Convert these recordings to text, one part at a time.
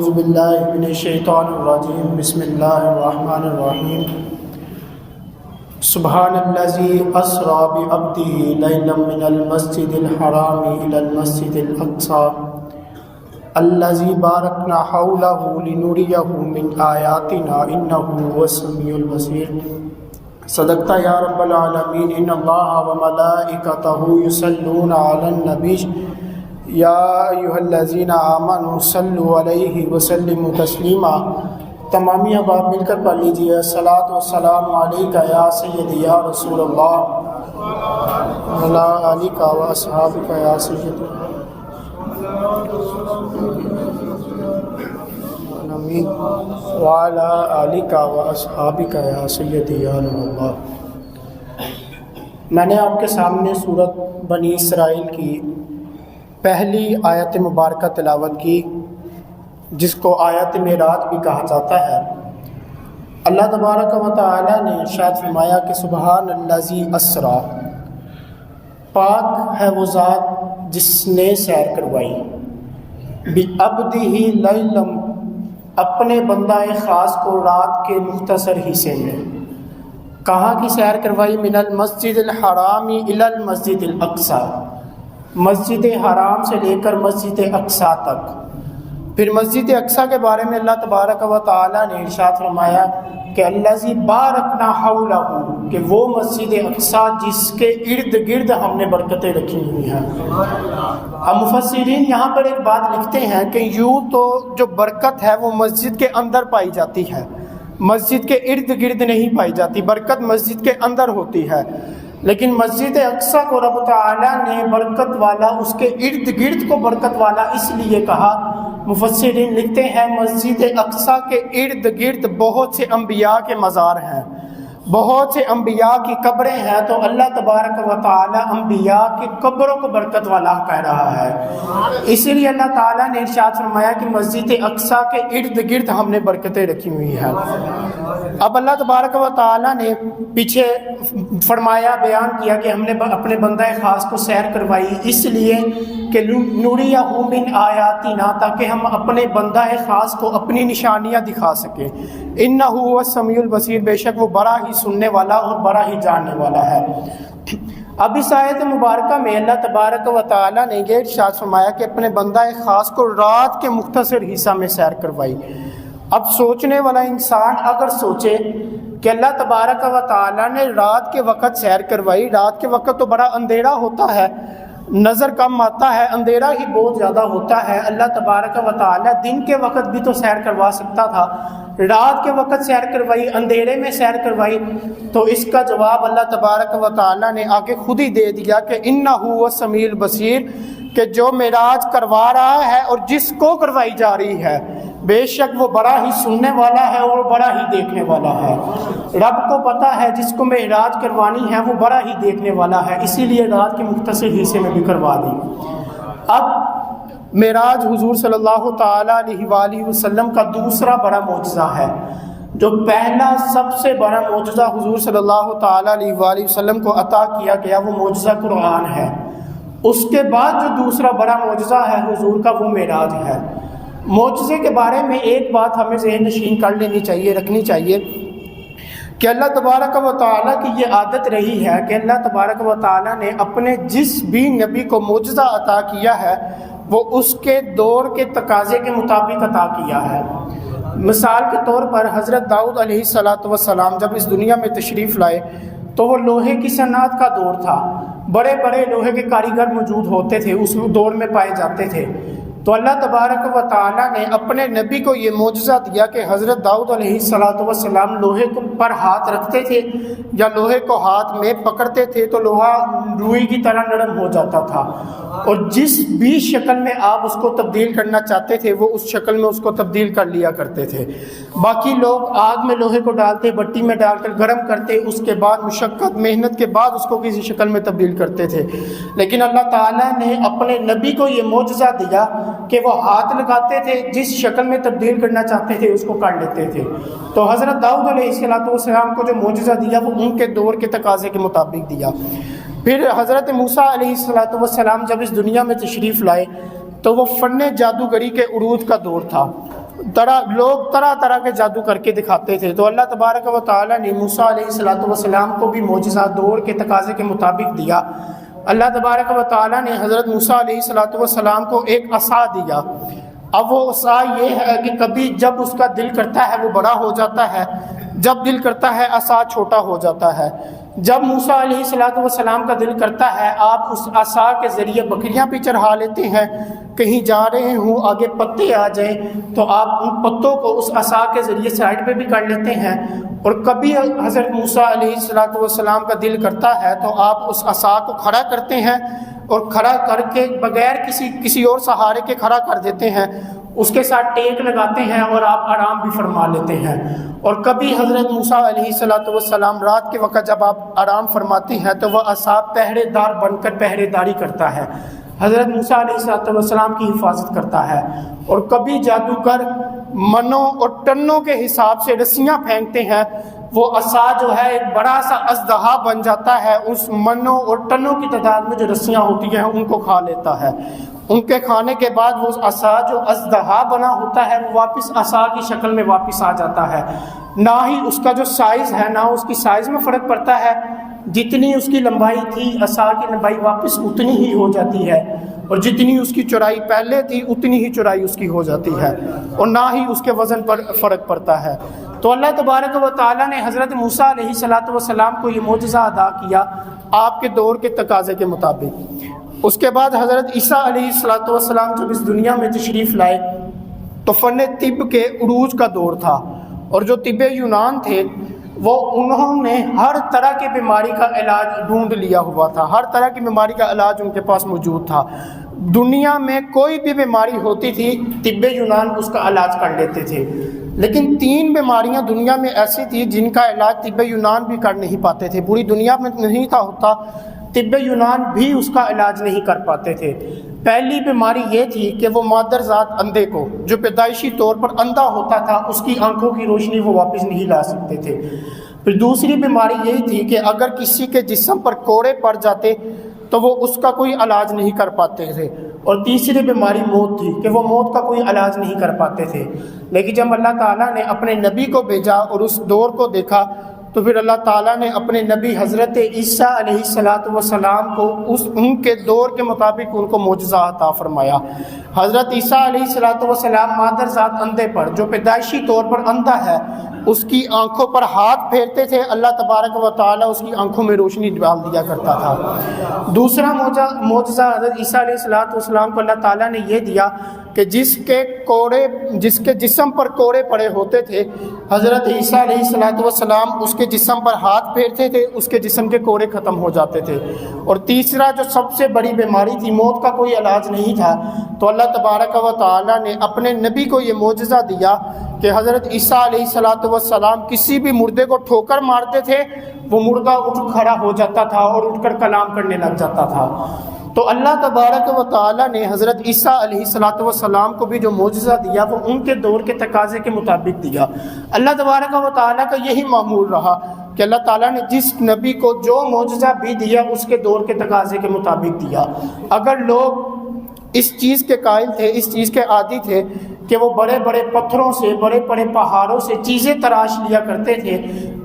اعوذ باللہ من الشیطان الرجیم بسم اللہ الرحمن الرحیم سبحان الذی اسری بعبدہ لیلا من المسجد الحرام الی المسجد الاقصی الذی بارکنا حولہ لنریہ من آیاتنا انہ هو السمیع البصیر۔ صدقت یا رب العالمین۔ ان اللہ وملائکتہ یصلون علی النبی یا ایھا الذین آمنوا صلوا علیہ وسلموا تسلیما۔ تمامی احباب مل کر پڑھ لیجیے، الصلاۃ والسلام علیک یا سیدی یا رسول اللہ وعلی آلک و اصحابک یا سیدی وعلی آلک و اصحابک یا سیدی یا نور اللہ۔ میں نے آپ کے سامنے سورۃ بنی اسرائیل کی پہلی آیت مبارکہ تلاوت کی، جس کو آیت معراج بھی کہا جاتا ہے۔ اللہ تبارک و تعالی نے ارشاد فرمایا کہ سبحان الذی اسری، پاک ہے وہ ذات جس نے سیر کروائی، بعبدہ لیلا، اپنے بندہ خاص کو رات کے مختصر حصے میں۔ کہاں کی سیر کروائی؟ من المسجد الحرام الی المسجد الاقصی، مسجد حرام سے لے کر مسجد اقصی تک۔ پھر مسجد اقصی کے بارے میں اللہ تبارک و تعالی نے ارشاد فرمایا کہ الذی بارکنا حولہ، کہ وہ مسجد اقصی جس کے ارد گرد ہم نے برکتیں رکھی ہوئی ہیں۔ اب مفسرین یہاں پر ایک بات لکھتے ہیں کہ یوں تو جو برکت ہے وہ مسجد کے اندر پائی جاتی ہے، مسجد کے ارد گرد نہیں پائی جاتی، برکت مسجد کے اندر ہوتی ہے، لیکن مسجد اقصی کو رب تعالیٰ نے برکت والا، اس کے ارد گرد کو برکت والا اس لیے کہا۔ مفسرین لکھتے ہیں مسجد اقصی کے ارد گرد بہت سے انبیاء کے مزار ہیں، بہت سے انبیاء کی قبریں ہیں، تو اللہ تبارک و تعالیٰ انبیاء کی قبروں کو برکت والا کہہ رہا ہے۔ اسی لیے اللہ تعالیٰ نے ارشاد فرمایا کہ مسجد اقصی کے ارد گرد ہم نے برکتیں رکھی ہوئی ہیں۔ اب اللہ تبارک و تعالیٰ نے پیچھے فرمایا، بیان کیا کہ ہم نے اپنے بندہ خاص کو سیر کروائی اس لیے کہ نوریہ من آیاتنا، تاکہ ہم اپنے بندہ خاص کو اپنی نشانیاں دکھا سکیں۔ انہ هو السمیع البصیر، بے شک وہ بڑا ہی سننے والا اور بڑا ہی جاننے والا ہے۔ اب اس آیت مبارکہ میں اللہ تبارک و تعالیٰ نے یہ ارشاد فرمایا کہ اپنے بندہ خاص کو رات کے مختصر حصہ میں سیر کروائی۔ اب سوچنے والا انسان اگر سوچے کہ اللہ تبارک و تعالیٰ نے رات کے وقت سیر کروائی، رات کے وقت تو بڑا اندھیرا ہوتا ہے، نظر کم آتا ہے، اندھیرا ہی بہت زیادہ ہوتا ہے، اللہ تبارک و تعالیٰ دن کے وقت بھی تو سیر کروا سکتا تھا، رات کے وقت سیر کروائی، اندھیرے میں سیر کروائی، تو اس کا جواب اللہ تبارک و تعالیٰ نے آگے خود ہی دے دیا کہ انہ هو السمیع البصیر، کہ جو معراج کروا رہا ہے اور جس کو کروائی جا رہی ہے، بے شک وہ بڑا ہی سننے والا ہے اور بڑا ہی دیکھنے والا ہے۔ رب کو پتہ ہے جس کو معراج کروانی ہے وہ بڑا ہی دیکھنے والا ہے، اسی لیے رات کے مختصر حصے میں بھی کروا دی۔ اب معراج حضور صلی اللہ تعالیٰ علیہ وآلہ وسلم کا دوسرا بڑا معجزہ ہے۔ جو پہلا سب سے بڑا معجزہ حضور صلی اللہ تعالیٰ علیہ وآلہ وسلم کو عطا کیا گیا وہ معجزہ قرآن ہے۔ اس کے بعد جو دوسرا بڑا معجزہ ہے حضور کا وہ معراج ہے۔ معجزے کے بارے میں ایک بات ہمیں ذہن نشین کر لینی چاہیے، رکھنی چاہیے کہ اللہ تبارک و تعالیٰ کی یہ عادت رہی ہے کہ اللہ تبارک و تعالیٰ نے اپنے جس بھی نبی کو معجزہ عطا کیا ہے وہ اس کے دور کے تقاضے کے مطابق عطا کیا ہے۔ مثال کے طور پر حضرت داؤد علیہ السلام جب اس دنیا میں تشریف لائے تو وہ لوہے کی صنعت کا دور تھا، بڑے بڑے لوہے کے کاریگر موجود ہوتے تھے، اس دور میں پائے جاتے تھے۔ تو اللہ تبارک و تعالیٰ نے اپنے نبی کو یہ معجزہ دیا کہ حضرت داؤد علیہ السلام لوہے پر ہاتھ رکھتے تھے یا لوہے کو ہاتھ میں پکڑتے تھے تو لوہا روئی کی طرح نرم ہو جاتا تھا، اور جس بھی شکل میں آپ اس کو تبدیل کرنا چاہتے تھے وہ اس شکل میں اس کو تبدیل کر لیا کرتے تھے۔ باقی لوگ آگ میں لوہے کو ڈالتے، بٹی میں ڈال کر گرم کرتے، اس کے بعد مشقت محنت کے بعد اس کو کسی شکل میں تبدیل کرتے تھے، لیکن اللہ تعالیٰ نے اپنے نبی کو یہ معجزہ دیا کہ وہ ہاتھ لگاتے تھے، جس شکل میں تبدیل کرنا چاہتے تھے اس کو کر لیتے تھے۔ تو حضرت داؤد علیہ السلام کو جو معجزہ دیا وہ ان کے دور کے تقاضے کے مطابق دیا۔ پھر حضرت موسیٰ علیہ السلام جب اس دنیا میں تشریف لائے تو وہ فن جادوگری کے عروج کا دور تھا، لوگ طرح طرح کے جادو کر کے دکھاتے تھے، تو اللہ تبارک و تعالیٰ نے موسیٰ علیہ السلام کو بھی معجزہ دور کے تقاضے کے مطابق دیا۔ اللہ تبارک و تعالیٰ نے حضرت موسیٰ علیہ السلام کو ایک عصا دیا۔ اب وہ عصا یہ ہے کہ کبھی جب اس کا دل کرتا ہے وہ بڑا ہو جاتا ہے، جب دل کرتا ہے عصا چھوٹا ہو جاتا ہے۔ جب موسیٰ علیہ السلام کا دل کرتا ہے آپ اس عصا کے ذریعے بکریاں بھی چرھا لیتے ہیں، کہیں جا رہے ہوں آگے پتے آ جائیں تو آپ ان پتوں کو اس عصا کے ذریعے سائڈ پہ بھی کر لیتے ہیں۔ اور کبھی حضرت موسیٰ علیہ السلام کا دل کرتا ہے تو آپ اس عصا کو کھڑا کرتے ہیں اور کھڑا کر کے بغیر کسی اور سہارے کے کھڑا کر دیتے ہیں، اس کے ساتھ ٹیک لگاتے ہیں اور آپ آرام بھی فرما لیتے ہیں۔ اور کبھی حضرت موسیٰ علیہ السلام رات کے وقت جب آپ آرام فرماتے ہیں تو وہ عصا پہرے دار بن کر پہرے داری کرتا ہے، حضرت موسیٰ علیہ السلام کی حفاظت کرتا ہے۔ اور کبھی جادوگر منوں اور ٹنوں کے حساب سے رسیاں پھینکتے ہیں، وہ عصا جو ہے ایک بڑا سا اژدہا بن جاتا ہے، اس منوں اور ٹنوں کی تعداد میں جو رسیاں ہوتی ہیں ان کو کھا لیتا ہے۔ ان کے کھانے کے بعد وہ عصا جو اژدہا بنا ہوتا ہے وہ واپس عصا کی شکل میں واپس آ جاتا ہے۔ نہ ہی اس کا جو سائز ہے نہ اس کی سائز میں فرق پڑتا ہے، جتنی اس کی لمبائی تھی عصا کی لمبائی واپس اتنی ہی ہو جاتی ہے، اور جتنی اس کی چوڑائی پہلے تھی اتنی ہی چوڑائی اس کی ہو جاتی ہے، اور نہ ہی اس کے وزن پر فرق پڑتا ہے۔ تو اللہ تبارک و تعالیٰ نے حضرت موسیٰ علیہ السلام کو یہ معجزہ عطا کیا آپ کے دور کے تقاضے کے مطابق۔ اس کے بعد حضرت عیسیٰ علیہ السلام جب اس دنیا میں تشریف لائے تو فن طب کے عروج کا دور تھا، اور جو طب یونان تھے وہ انہوں نے ہر طرح کی بیماری کا علاج ڈھونڈ لیا ہوا تھا، ہر طرح کی بیماری کا علاج ان کے پاس موجود تھا۔ دنیا میں کوئی بھی بیماری ہوتی تھی طب یونان اس کا علاج کر لیتے تھے، لیکن 3 بیماریاں دنیا میں ایسی تھی جن کا علاج طب یونان بھی کر نہیں پاتے تھے، پوری دنیا میں نہیں تھا ہوتا، طب یونان بھی اس کا علاج نہیں کر پاتے تھے۔ پہلی بیماری یہ تھی کہ وہ مادر ذات اندھے کو جو پیدائشی طور پر اندھا ہوتا تھا اس کی آنکھوں کی روشنی وہ واپس نہیں لا سکتے تھے۔ پھر دوسری بیماری یہی تھی کہ اگر کسی کے جسم پر کوڑے پڑ جاتے تو وہ اس کا کوئی علاج نہیں کر پاتے تھے۔ اور تیسری بیماری موت تھی کہ وہ موت کا کوئی علاج نہیں کر پاتے تھے۔ لیکن جب اللہ تعالیٰ نے اپنے نبی کو بھیجا اور اس دور کو دیکھا تو پھر اللہ تعالیٰ نے اپنے نبی حضرت عیسیٰ علیہ السلام کو ان کے دور کے مطابق ان کو معجزہ عطا فرمایا۔ حضرت عیسیٰ علیہ السلام مادر ذات اندھے پر جو پیدائشی طور پر اندھا ہے اس کی آنکھوں پر ہاتھ پھیرتے تھے، اللہ تبارک و تعالیٰ اس کی آنکھوں میں روشنی ڈال دیا کرتا تھا۔ دوسرا معجزہ حضرت عیسیٰ علیہ السلام کو اللہ تعالیٰ نے یہ دیا کہ جس کے جسم پر کوڑے پڑے ہوتے تھے حضرت عیسیٰ علیہ السلام اس کے جسم پر ہاتھ پھیرتے تھے، اس کے جسم کے کوڑے ختم ہو جاتے تھے۔ اور تیسرا جو سب سے بڑی بیماری تھی، موت کا کوئی علاج نہیں تھا، تو اللہ تبارک و تعالیٰ نے اپنے نبی کو یہ معجزہ دیا کہ حضرت عیسیٰ علیہ السلام کسی بھی مردے کو ٹھوکر مارتے تھے وہ مردہ اٹھ کھڑا ہو جاتا تھا اور اٹھ کر کلام کرنے لگ جاتا تھا۔ تو اللہ تبارک و تعالیٰ نے حضرت عیسیٰ علیہ السلام کو بھی جو معجزہ دیا وہ ان کے دور کے تقاضے کے مطابق دیا۔ اللہ تبارک و تعالیٰ کا یہی معمول رہا کہ اللہ تعالیٰ نے جس نبی کو جو معجزہ بھی دیا اس کے دور کے تقاضے کے مطابق دیا۔ اگر لوگ اس چیز کے قائل تھے، اس چیز کے عادی تھے کہ وہ بڑے بڑے پتھروں سے، بڑے بڑے پہاڑوں سے چیزیں تراش لیا کرتے تھے،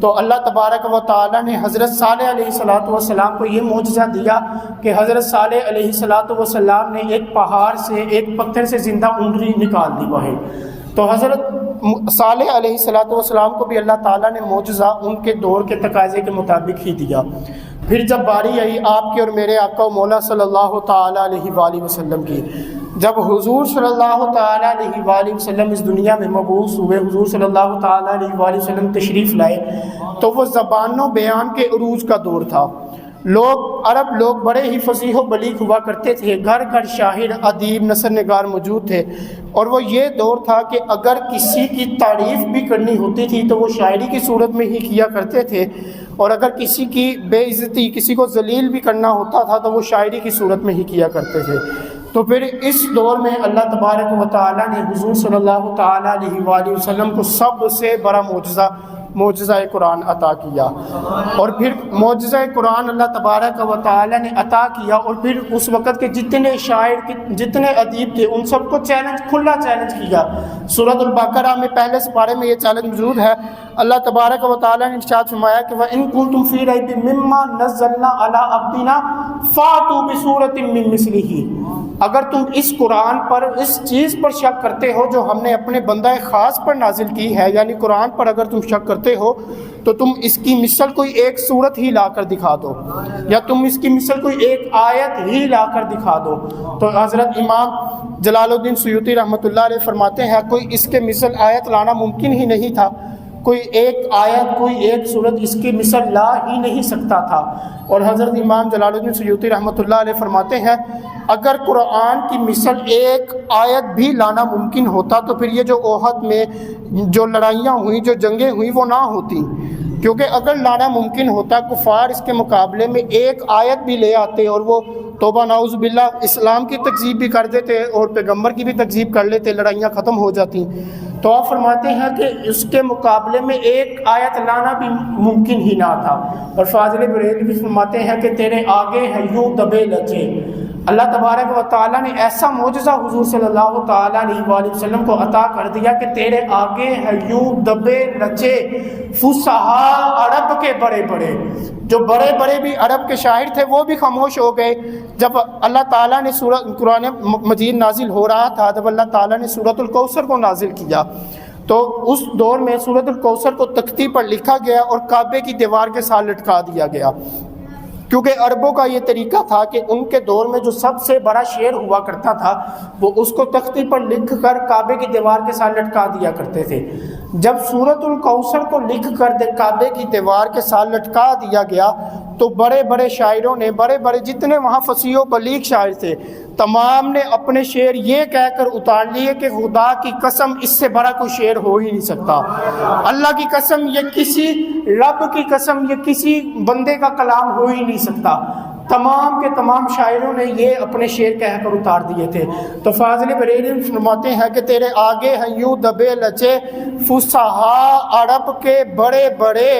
تو اللہ تبارک و تعالیٰ نے حضرت صالح علیہ السلام کو یہ معجزہ دیا کہ حضرت صالح علیہ السلام نے ایک پہاڑ سے، ایک پتھر سے زندہ اونٹنی نکال دی باہر۔ تو حضرت صالح علیہ السلام کو بھی اللہ تعالیٰ نے معجزہ ان کے دور کے تقاضے کے مطابق ہی دیا۔ پھر جب باری آئی آپ کے اور میرے آقا و مولا صلی اللہ تعالیٰ علیہ وآلہ وسلم کی، جب حضور صلی اللہ تعالیٰ علیہ وآلہ وسلم اس دنیا میں مبعوث ہوئے، حضور صلی اللہ تعالیٰ علیہ وآلہ وسلم تشریف لائے، تو وہ زبان و بیان کے عروج کا دور تھا۔ عرب لوگ بڑے ہی فصیح و بلیغ ہوا کرتے تھے، گھر گھر شاعر، ادیب، نثر نگار موجود تھے، اور وہ یہ دور تھا کہ اگر کسی کی تعریف بھی کرنی ہوتی تھی تو وہ شاعری کی صورت میں ہی کیا کرتے تھے، اور اگر کسی کی بے عزتی، کسی کو ذلیل بھی کرنا ہوتا تھا تو وہ شاعری کی صورت میں ہی کیا کرتے تھے۔ تو پھر اس دور میں اللہ تبارک و تعالیٰ نے حضور صلی اللہ تعالیٰ علیہ وآلہ وسلم کو سب سے بڑا معجزہ معجزہ قرآن عطا کیا، اور پھر معجزہ قرآن اللہ تبارک و تعالی نے عطا کیا، اور پھر اس وقت کے جتنے شاعر جتنے ادیب تھے ان سب کو کھلا چیلنج کیا۔ سورۃ البقرہ میں پہلے سپارے میں یہ چیلنج موجود ہے۔ اللہ تبارک و تعالی نے ارشاد فرمایا کہ وَإِن كُنتُمْ فِي رَيْبٍ مِّمَّا نَزَّلْنَا عَلَىٰ عَبْدِنَا فَأْتُوا بِسُورَةٍ مِّن مِّثْلِهِ، اگر تم اس قرآن پر اس چیز پر شک کرتے ہو جو ہم نے اپنے بندہ خاص پر نازل کی ہے، یعنی قرآن پر اگر تم شک کرتے ہو تو تم اس کی مثل کوئی ایک صورت ہی لا کر دکھا دو، یا تم اس کی مثل کوئی ایک آیت ہی لا کر دکھا دو۔ تو حضرت امام جلال الدین سیوطی رحمۃ اللہ علیہ فرماتے ہیں کوئی اس کے مثل آیت لانا ممکن ہی نہیں تھا، کوئی ایک آیت کوئی ایک صورت اس کی مثل لا ہی نہیں سکتا تھا۔ اور حضرت امام جلال الدین سیوطی رحمۃ اللہ علیہ فرماتے ہیں اگر قرآن کی مثل ایک آیت بھی لانا ممکن ہوتا تو پھر یہ جو احد میں جو لڑائیاں ہوئیں، جو جنگیں ہوئیں، وہ نہ ہوتی، کیونکہ اگر لانا ممکن ہوتا کفار اس کے مقابلے میں ایک آیت بھی لے آتے اور وہ توبہ نعوذ باللہ اسلام کی تکذیب بھی کر دیتے اور پیغمبر کی بھی تکذیب کر لیتے، لڑائیاں ختم ہو جاتی۔ تو آپ فرماتے ہیں کہ اس کے مقابلے میں ایک آیت لانا بھی ممکن ہی نہ تھا۔ اور فاضل بریلوی بھی فرماتے ہیں کہ تیرے آگے ہے یوں دبے لچے، اللہ تبارک و تعالیٰ نے ایسا معجزہ حضور صلی اللہ تعالیٰ علیہ وآلہ وسلم کو عطا کر دیا کہ تیرے آگے ہے یوں دبے لچے فصحا، عرب کے بڑے بڑے، جو بڑے بڑے بھی عرب کے شاعر تھے وہ بھی خاموش ہو گئے جب اللہ تعالیٰ نے قرآن مجید نازل ہو رہا تھا، جب اللہ تعالیٰ نے سورۃ الکوثر کو نازل کیا تو اس دور میں سورۃ الکوثر کو تختی پر لکھا گیا اور کعبے کی دیوار کے ساتھ لٹکا دیا گیا، کیونکہ عربوں کا یہ طریقہ تھا کہ ان کے دور میں جو سب سے بڑا شعر ہوا کرتا تھا وہ اس کو تختی پر لکھ کر کعبے کی دیوار کے ساتھ لٹکا دیا کرتے تھے۔ جب سورۃ الکوثر کو لکھ کر کعبے کی دیوار کے ساتھ لٹکا دیا گیا تو بڑے بڑے شاعروں نے، بڑے بڑے جتنے وہاں فصیح و بلیغ شاعر تھے، تمام نے اپنے شعر یہ کہہ کر اتار لیے کہ خدا کی قسم اس سے بڑا کوئی شعر ہو ہی نہیں سکتا، اللہ کی قسم یہ کسی رب کی قسم یہ کسی بندے کا کلام ہو ہی نہیں سکتا۔ تمام کے تمام شاعروں نے یہ اپنے شعر کہہ کر اتار دیے تھے۔ تو فاضل بریلوی فرماتے ہیں کہ تیرے آگے ہیں یوں دبے لچے فصحا، عرب کے بڑے بڑے،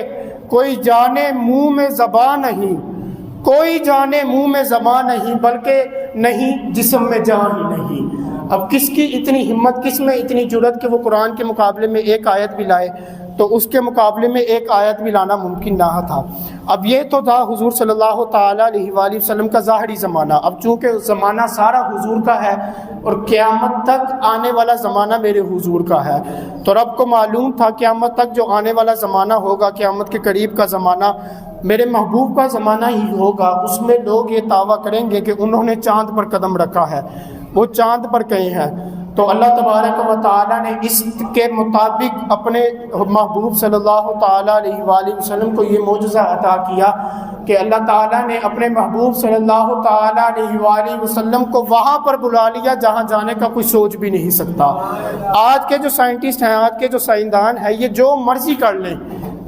کوئی جانے منہ میں زبان نہیں، کوئی جانے منہ میں زبان نہیں، بلکہ نہیں جسم میں جان ہی نہیں۔ اب کس کی اتنی ہمت، کس میں اتنی جرأت کہ وہ قرآن کے مقابلے میں ایک آیت بھی لائے، تو اس کے مقابلے میں ایک آیت بھی لانا ممکن نہ تھا۔ اب یہ تو تھا حضور صلی اللہ تعالیٰ علیہ وآلہ وسلم کا ظاہری زمانہ۔ اب چونکہ زمانہ سارا حضور کا ہے اور قیامت تک آنے والا زمانہ میرے حضور کا ہے، تو رب کو معلوم تھا قیامت تک جو آنے والا زمانہ ہوگا، قیامت کے قریب کا زمانہ میرے محبوب کا زمانہ ہی ہوگا۔ اس میں لوگ یہ دعویٰ کریں گے کہ انہوں نے چاند پر قدم رکھا ہے، وہ چاند پر گئے ہیں۔ تو اللہ تبارک و تعالیٰ نے اس کے مطابق اپنے محبوب صلی اللہ تعالیٰ علیہ وآلہ وسلم کو یہ معجزہ عطا کیا کہ اللہ تعالیٰ نے اپنے محبوب صلی اللہ تعالیٰ علیہ وآلہ وسلم کو وہاں پر بلا لیا جہاں جانے کا کوئی سوچ بھی نہیں سکتا۔ آج کے جو سائنٹسٹ ہیں، آج کے جو سائنسدان ہیں، یہ جو مرضی کر لیں،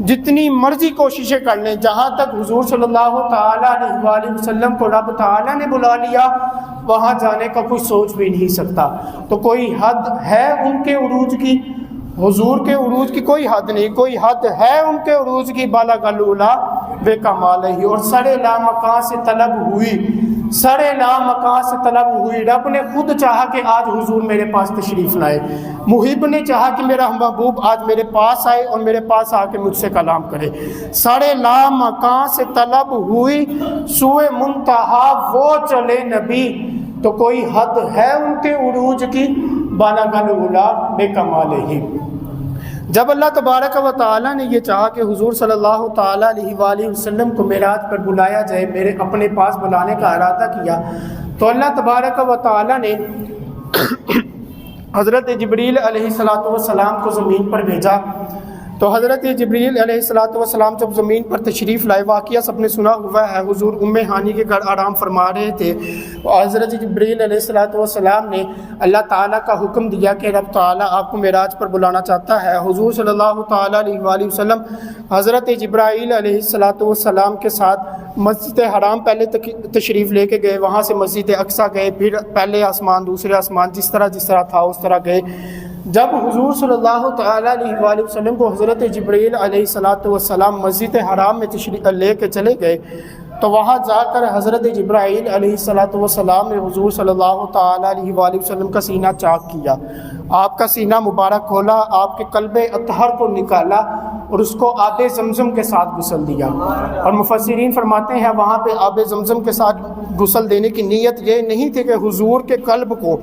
جتنی مرضی کوششیں کر لیں، جہاں تک حضور صلی اللہ تعالیٰ علیہ وآلہ وسلم کو رب تعالیٰ نے بلا لیا وہاں جانے کا کوئی سوچ بھی نہیں سکتا۔ تو کوئی حد ہے ان کے عروج کی؟ حضور کے عروج کی کوئی حد نہیں، کوئی حد ہے ان کے عروج کی؟ بالغ الاولیٰ بے کمال ہی، اور سڑے لامکان سے طلب ہوئی، سڑے لامکان سے طلب ہوئی۔ رب نے خود چاہا کہ آج حضور میرے پاس تشریف لائے، محب نے چاہا کہ میرا محبوب آج میرے پاس آئے اور میرے پاس آ کے مجھ سے کلام کرے۔ سڑے لامکان سے طلب ہوئی، سوئے منتہا وہ چلے نبی۔ تو کوئی حد ہے ان کے عروج کی؟ بالغ الاولیٰ بے کمال ہی۔ جب اللہ تبارک و تعالیٰ نے یہ چاہا کہ حضور صلی اللہ تعالیٰ علیہ وآلہ وسلم کو معراج پر بلایا جائے، میرے اپنے پاس بلانے کا ارادہ کیا، تو اللہ تبارک و تعالیٰ نے حضرت جبریل علیہ السلام کو زمین پر بھیجا۔ تو حضرت جبریل علیہ السلام جب زمین پر تشریف لائے، واقعہ سب نے سنا ہوا ہے، حضور ام ہانی کے گھر آرام فرما رہے تھے، حضرت جبریل علیہ السلام نے اللہ تعالیٰ کا حکم دیا کہ رب تعالیٰ آپ کو معراج پر بلانا چاہتا ہے۔ حضور صلی اللہ تعالیٰ علیہ وآلہ وسلم حضرت جبرائیل علیہ السلام کے ساتھ مسجد حرام پہلے تشریف لے کے گئے، وہاں سے مسجد اقصیٰ گئے، پھر پہلے آسمان دوسرے آسمان، جس طرح تھا اس طرح گئے۔ جب حضور صلی اللہ تعالیٰ علیہ وآلہ وسلم کو حضرت جبرائیل علیہ السلام مسجد حرام میں تشریف لے کے چلے گئے تو وہاں جا کر حضرت جبرائیل علیہ السلام نے حضور صلی اللہ تعالیٰ علیہ وآلہ وسلم کا سینہ چاک کیا، آپ کا سینہ مبارک کھولا، آپ کے قلب اطہر کو نکالا اور اس کو آب زمزم کے ساتھ غسل دیا۔ اور مفسرین فرماتے ہیں وہاں پہ آب زمزم کے ساتھ غسل دینے کی نیت یہ نہیں تھی کہ حضور کے قلب کو،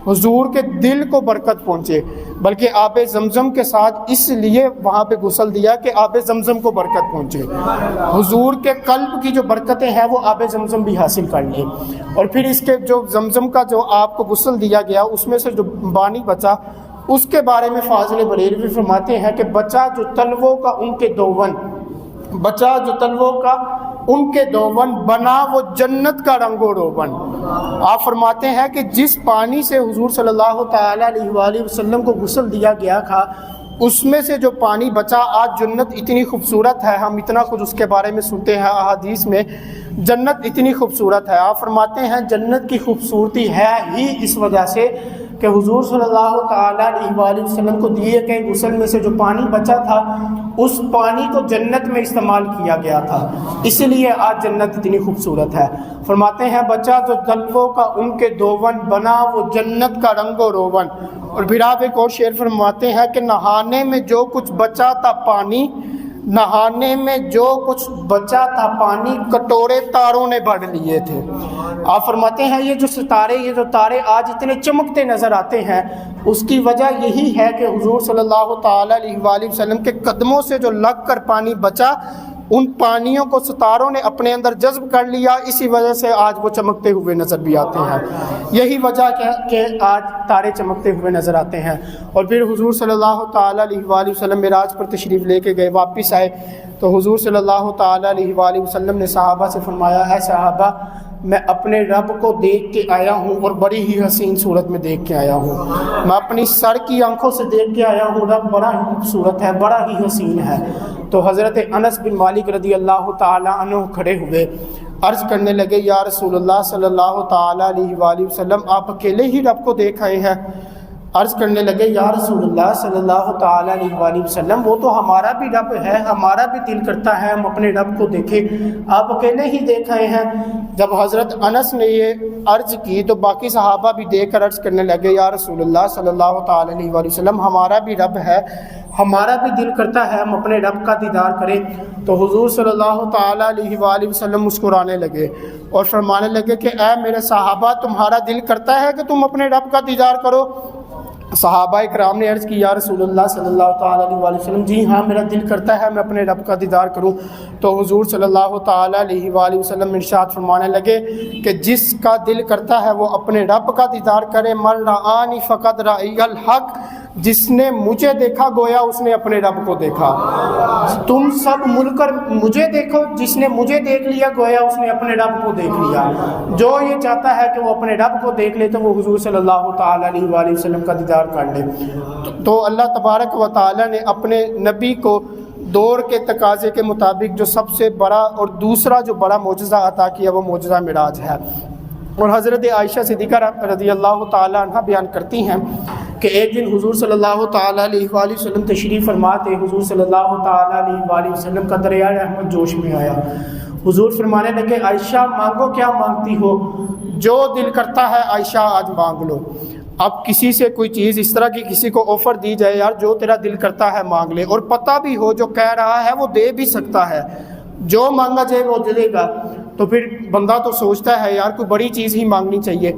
حضور کے دل کو برکت پہنچے، بلکہ آب زمزم کے ساتھ اس لیے وہاں پہ غسل دیا کہ آب زمزم کو برکت پہنچے، حضور کے قلب کی جو برکتیں ہیں وہ آب زمزم بھی حاصل کر لیں۔ اور پھر اس کے جو زمزم کا جو آپ کو غسل دیا گیا اس میں سے جو پانی بچا اس کے بارے میں فاضل بریلوی فرماتے ہیں کہ بچا جو تلووں کا ان کے دوون، بچا جو تلووں کا ان کے دوون، بنا وہ جنت کا رنگ و روبن۔ آپ فرماتے ہیں کہ جس پانی سے حضور صلی اللہ تعالیٰ علیہ وآلہ وسلم کو غسل دیا گیا تھا اس میں سے جو پانی بچا، آج جنت اتنی خوبصورت ہے، ہم اتنا کچھ اس کے بارے میں سنتے ہیں احادیث میں، جنت اتنی خوبصورت ہے۔ آپ فرماتے ہیں جنت کی خوبصورتی ہے ہی اس وجہ سے کہ حضور صلی اللہ تعالیٰ علیہ وآلہ وسلم کو دیے گئے غسل میں سے جو پانی بچا تھا اس پانی کو جنت میں استعمال کیا گیا تھا، اس لیے آج جنت اتنی خوبصورت ہے۔ فرماتے ہیں بچا جو تلووں کا ان کے دوون، بنا وہ جنت کا رنگ و روون۔ اور پھر آپ ایک اور شعر فرماتے ہیں کہ نہانے میں جو کچھ بچا تھا پانی، نہانے میں جو کچھ بچا تھا پانی، کٹورے تاروں نے بھر لیے تھے۔ آپ فرماتے ہیں یہ جو ستارے، یہ جو تارے آج اتنے چمکتے نظر آتے ہیں اس کی وجہ یہی ہے کہ حضور صلی اللہ تعالیٰ علیہ وآلہ وسلم کے قدموں سے جو لگ کر پانی بچا ان پانیوں کو ستاروں نے اپنے اندر جذب کر لیا، اسی وجہ سے آج وہ چمکتے ہوئے نظر بھی آتے ہیں۔ یہی وجہ کہ آج تارے چمکتے ہوئے نظر آتے ہیں۔ اور پھر حضور صلی اللہ تعالیٰ علیہ وآلہ وسلم معراج پر تشریف لے کے گئے، واپس آئے تو حضور صلی اللہ تعالیٰ علیہ وآلہ وسلم نے صحابہ سے فرمایا، اے صحابہ میں اپنے رب کو دیکھ کے آیا ہوں اور بڑی ہی حسین صورت میں دیکھ کے آیا ہوں، میں اپنی سر کی آنکھوں سے دیکھ کے آیا ہوں، رب بڑا ہی خوبصورت ہے، بڑا ہی حسین ہے۔ تو حضرت انس بن مالک رضی اللہ تعالیٰ عنہ کھڑے ہوئے، عرض کرنے لگے یا رسول اللہ صلی اللہ تعالیٰ علیہ وآلہ وسلم آپ اکیلے ہی رب کو دیکھ آئے ہیں؟ عرض کرنے لگے یا رسول اللہ صلی اللہ تعالیٰ علیہ وآلہ وسلم وہ تو ہمارا بھی رب ہے، ہمارا بھی دل کرتا ہے ہم اپنے رب کو دیکھیں، آپ اکیلے ہی دیکھ آئے ہیں۔ جب حضرت انس نے یہ عرض کی تو باقی صحابہ بھی دیکھ کر عرض کرنے لگے یا رسول اللہ صلی اللہ تعالیٰ علیہ وآلہ وسلم ہمارا بھی رب ہے، ہمارا بھی دل کرتا ہے ہم اپنے رب کا دیدار کریں۔ تو حضور صلی اللہ تعالیٰ علیہ وآلہ وسلم مسکرانے لگے اور فرمانے لگے کہ اے میرے صحابہ تمہارا دل کرتا ہے کہ تم اپنے رب کا دیدار کرو؟ صحابہ اکرام نے عرض کی یا رسول اللہ صلی اللہ تعالیٰ علیہ وآلہ وسلم جی ہاں میرا دل کرتا ہے میں اپنے رب کا دیدار کروں۔ تو حضور صلی اللہ تعالیٰ علیہ وآلہ وسلم ارشاد فرمانے لگے کہ جس کا دل کرتا ہے وہ اپنے رب کا دیدار کرے، من رآنی فقد رأی الحق، جس نے مجھے دیکھا گویا اس نے اپنے رب کو دیکھا۔ تم سب مل کر مجھے دیکھو، جس نے مجھے دیکھ لیا گویا اس نے اپنے رب کو دیکھ لیا۔ جو یہ چاہتا ہے کہ وہ اپنے رب کو دیکھ لے تو وہ حضور صلی اللہ تعالیٰ علیہ وآلہ وسلم کا دیدار کر لے۔ تو اللہ تبارک و تعالیٰ نے اپنے نبی کو دور کے تقاضے کے مطابق جو سب سے بڑا اور دوسرا جو بڑا معجزہ عطا کیا وہ معجزہ معراج ہے۔ اور حضرت عائشہ صدیقہ رضی اللہ تعالیٰ عنہ بیان کرتی ہیں کہ ایک دن حضور صلی اللہ تعالیٰ علیہ وآلہ وسلم تشریف فرما تھے، حضور صلی اللہ تعالیٰ علیہ وآلہ وسلم کا دریا رحمت جوش میں آیا۔ حضور فرمانے لگے عائشہ مانگو کیا مانگتی ہو، جو دل کرتا ہے عائشہ آج مانگ لو۔ اب کسی سے کوئی چیز اس طرح کی کسی کو آفر دی جائے یار جو تیرا دل کرتا ہے مانگ لے، اور پتہ بھی ہو جو کہہ رہا ہے وہ دے بھی سکتا ہے، جو مانگا جائے وہ دے گا، تو پھر بندہ تو سوچتا ہے یار کوئی بڑی چیز ہی مانگنی چاہیے۔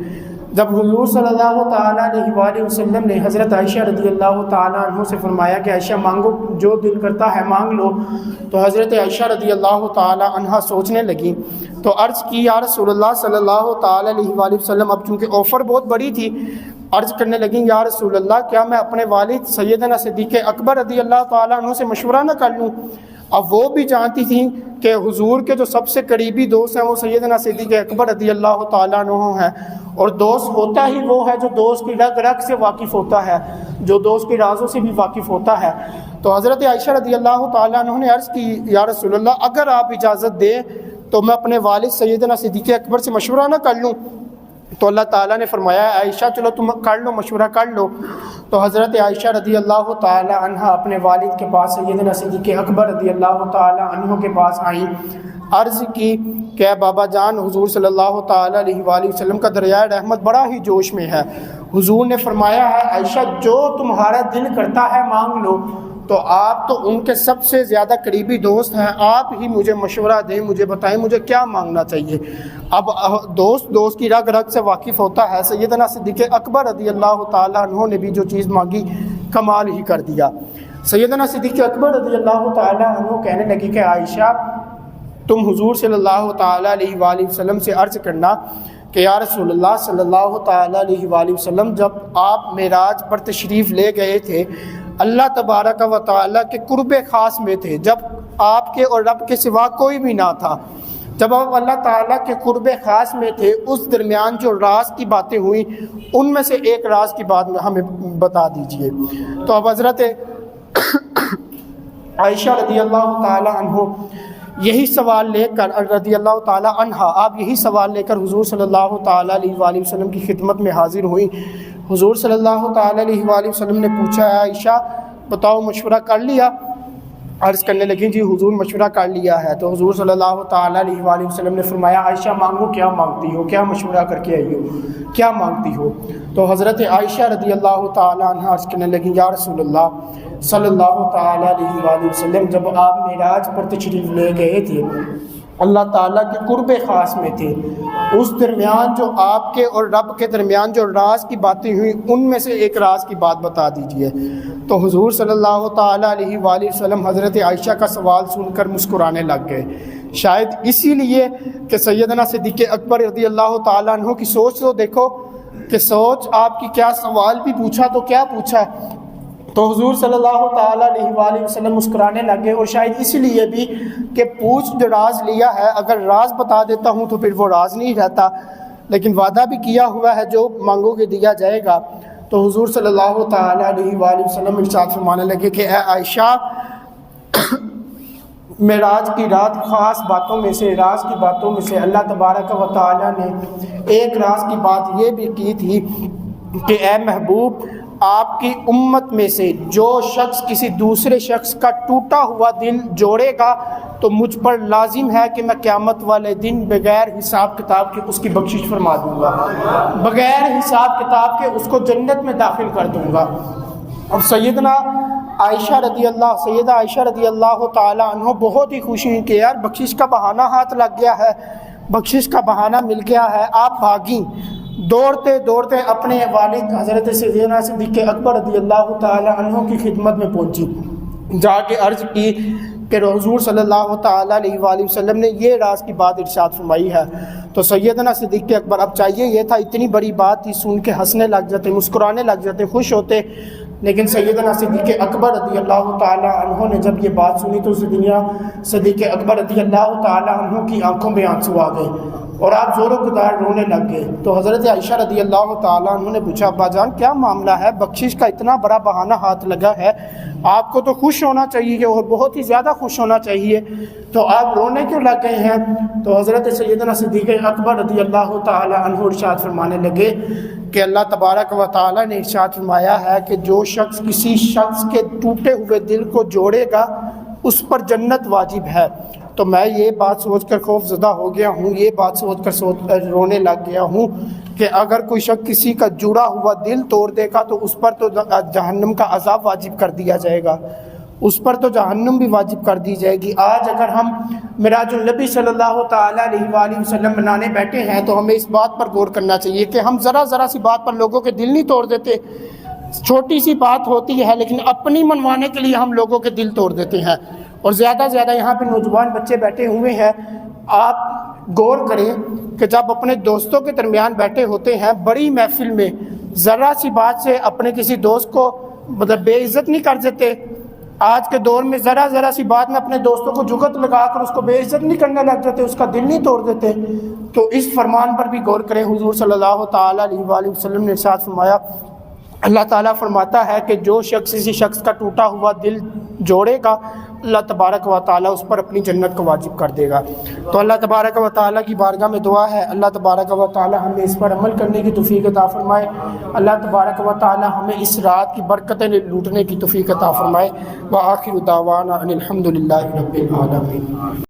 جب حضور صلی اللہ تعالیٰ علیہ وآلہ وسلم نے حضرت عائشہ رضی اللہ تعالیٰ عنہ سے فرمایا کہ عائشہ مانگو جو دل کرتا ہے مانگ لو، تو حضرت عائشہ رضی اللہ تعالیٰ عنہ سوچنے لگی تو عرض کی یا رسول اللہ صلی اللہ تعالیٰ علیہ وآلہ وسلم، اب چونکہ آفر بہت بڑی تھی، عرض کرنے لگیں یا رسول اللہ کیا میں اپنے والد سیدنا صدیق اکبر رضی اللہ تعالیٰ عنہ سے مشورہ نہ کر لوں؟ اب وہ بھی جانتی تھیں کہ حضور کے جو سب سے قریبی دوست ہیں وہ سیدنا صدیق اکبر رضی اللہ تعالیٰ عنہ ہیں، اور دوست ہوتا ہی وہ ہے جو دوست کی رگ رگ سے واقف ہوتا ہے، جو دوست کے رازوں سے بھی واقف ہوتا ہے۔ تو حضرت عائشہ رضی اللہ تعالیٰ عنہ نے عرض کی یا رسول اللہ اگر آپ اجازت دیں تو میں اپنے والد سیدنا صدیق اکبر سے مشورہ نہ کر لوں؟ تو اللہ تعالیٰ نے فرمایا عائشہ چلو تم کر لو، مشورہ کر لو۔ تو حضرت عائشہ رضی اللہ تعالی عنہ اپنے والد کے پاس سیدنا صدیق اکبر رضی اللہ تعالی عنہ کے پاس آئیں، عرض کی کہ بابا جان، حضور صلی اللہ تعالی علیہ وآلہ وسلم کا دریائے رحمت بڑا ہی جوش میں ہے۔ حضور نے فرمایا ہے عائشہ جو تمہارا دل کرتا ہے مانگ لو۔ تو آپ تو ان کے سب سے زیادہ قریبی دوست ہیں، آپ ہی مجھے مشورہ دیں، مجھے بتائیں مجھے کیا مانگنا چاہیے۔ اب دوست کی رگ رگ سے واقف ہوتا ہے۔ سیدنا صدیق اکبر رضی اللہ تعالیٰ عنہ نے بھی جو چیز مانگی کمال ہی کر دیا۔ سیدنا صدیق اکبر رضی اللہ تعالیٰ عنہ کہنے لگی کہ عائشہ تم حضور صلی اللہ تعالیٰ علیہ وآلہ وسلم سے عرض کرنا کہ یا رسول اللہ صلی اللہ تعالیٰ علیہ وآلہ وسلم، جب آپ معراج پر تشریف لے گئے تھے، اللہ تبارک و تعالیٰ کے قرب خاص میں تھے، جب آپ کے اور رب کے سوا کوئی بھی نہ تھا، جب آپ اللہ تعالیٰ کے قرب خاص میں تھے، اس درمیان جو راز کی باتیں ہوئیں ان میں سے ایک راز کی بات ہمیں بتا دیجئے۔ تو اب حضرت عائشہ رضی اللہ تعالیٰ عنہ یہی سوال لے کر رضی اللہ تعالیٰ عنہ آپ یہی سوال لے کر حضور صلی اللہ تعالیٰ علیہ وآلہ وسلم کی خدمت میں حاضر ہوئیں۔ حضور صلی اللہ تعالیٰ علیہ وآلہ وسلم نے پوچھا عائشہ بتاؤ مشورہ کر لیا؟ عرض کرنے لگیں جی حضور مشورہ کر لیا ہے۔ تو حضور صلی اللہ تعالیٰ علیہ وآلہ وسلم نے فرمایا عائشہ مانگو، کیا مانگتی ہو، کیا مشورہ کر کے آئی ہو، کیا مانگتی ہو؟ تو حضرت عائشہ رضی اللہ تعالیٰ عنہ عرض کرنے لگیں یا رسول اللہ صلی اللہ تعالیٰ علیہ وآلہ وسلم، جب آپ معراج پر تشریف لے گئے تھے، اللہ تعالیٰ کے قرب خاص میں تھے، اس درمیان جو آپ کے اور رب کے درمیان جو راز کی باتیں ہوئیں ان میں سے ایک راز کی بات بتا دیجئے۔ تو حضور صلی اللہ تعالیٰ علیہ وآلہ وسلم حضرت عائشہ کا سوال سن کر مسکرانے لگ گئے، شاید اسی لیے کہ سیدنا صدیق اکبر رضی اللہ تعالیٰ عنہ کی سوچ تو دیکھو کہ سوچ آپ کی کیا، سوال بھی پوچھا تو کیا پوچھا۔ تو حضور صلی اللہ تعالیٰ علیہ وآلہ وسلم مسکرانے لگے، اور شاید اس لیے بھی کہ پوچھ جو راز لیا ہے، اگر راز بتا دیتا ہوں تو پھر وہ راز نہیں رہتا، لیکن وعدہ بھی کیا ہوا ہے جو مانگو گے دیا جائے گا۔ تو حضور صلی اللہ تعالیٰ علیہ وآلہ وسلم ارشاد فرمانے لگے کہ اے عائشہ، معراج کی رات خاص باتوں میں سے، راز کی باتوں میں سے اللہ تبارک و تعالیٰ نے ایک راز کی بات یہ بھی کی تھی کہ اے محبوب، آپ کی امت میں سے جو شخص کسی دوسرے شخص کا ٹوٹا ہوا دل جوڑے گا تو مجھ پر لازم ہے کہ میں قیامت والے دن بغیر حساب کتاب کے اس کی بخشش فرما دوں گا، بغیر حساب کتاب کے اس کو جنت میں داخل کر دوں گا۔ اب سیدہ عائشہ رضی اللہ تعالیٰ عنہ بہت ہی خوشی ہوئی کہ یار بخشش کا بہانہ ہاتھ لگ گیا ہے، بخشش کا بہانہ مل گیا ہے۔ آپ بھاگیں، دوڑتے دوڑتے اپنے والد حضرت سیدنا صدیق اکبر رضی اللہ تعالی عنہ کی خدمت میں پہنچی، جا کے عرض کی کہ حضور صلی اللہ تعالی علیہ وآلہ وسلم نے یہ راز کی بات ارشاد فرمائی ہے۔ تو سیدنا صدیق اکبر، اب چاہیے یہ تھا اتنی بڑی بات تھی، سن کے ہنسنے لگ جاتے، مسکرانے لگ جاتے، خوش ہوتے، لیکن سیدنا صدیق اکبر رضی اللہ تعالی عنہ نے جب یہ بات سنی تو صدیق اکبر رضی اللہ تعالی عنہ کی آنکھوں میں آنسو آ گئے اور آپ زور و گدار رونے لگ گئے۔ تو حضرت عائشہ رضی اللہ تعالیٰ عنہ نے پوچھا ابا جان کیا معاملہ ہے، بخشش کا اتنا بڑا بہانہ ہاتھ لگا ہے، آپ کو تو خوش ہونا چاہیے اور بہت ہی زیادہ خوش ہونا چاہیے، تو آپ رونے کیوں لگ گئے ہیں؟ تو حضرت سیدنا صدیق اکبر رضی اللہ تعالیٰ عنہ ارشاد فرمانے لگے کہ اللہ تبارک و تعالیٰ نے ارشاد فرمایا ہے کہ جو شخص کسی شخص کے ٹوٹے ہوئے دل کو جوڑے گا اس پر جنت واجب ہے۔ تو میں یہ بات سوچ کر خوف زدہ ہو گیا ہوں، یہ بات سوچ کر رونے لگ گیا ہوں کہ اگر کوئی شخص کسی کا جڑا ہوا دل توڑ دے گا تو اس پر تو جہنم کا عذاب واجب کر دیا جائے گا، اس پر تو جہنم بھی واجب کر دی جائے گی۔ آج اگر ہم معراج النبی صلی اللہ تعالیٰ علیہ وآلہ وسلم منانے بیٹھے ہیں تو ہمیں اس بات پر غور کرنا چاہیے کہ ہم ذرا سی بات پر لوگوں کے دل نہیں توڑ دیتے، چھوٹی سی بات ہوتی ہے لیکن اپنی منوانے کے لیے ہم لوگوں کے دل توڑ دیتے ہیں۔ اور زیادہ یہاں پہ نوجوان بچے بیٹھے ہوئے ہیں، آپ غور کریں کہ جب اپنے دوستوں کے درمیان بیٹھے ہوتے ہیں بڑی محفل میں ذرا سی بات سے اپنے کسی دوست کو بے عزت نہیں کر دیتے۔ آج کے دور میں ذرا سی بات میں اپنے دوستوں کو جگت لگا کر اس کو بے عزت نہیں کرنے لگ جاتے، اس کا دل نہیں توڑ دیتے۔ تو اس فرمان پر بھی غور کریں۔ حضور صلی اللہ تعالیٰ علیہ وآلہ وسلم نے ارشاد فرمایا اللہ تعالیٰ فرماتا ہے کہ جو شخص کسی شخص کا ٹوٹا ہوا دل جوڑے گا اللہ تبارک و تعالیٰ اس پر اپنی جنت کو واجب کر دے گا۔ تو اللہ تبارک و تعالیٰ کی بارگاہ میں دعا ہے اللہ تبارک و تعالیٰ ہمیں اس پر عمل کرنے کی توفیق عطا فرمائے، اللہ تبارک و تعالیٰ ہمیں اس رات کی برکتیں لوٹنے کی توفیق عطا فرمائے۔ وآخر دعوانا ان الحمد للہ رب العالمین۔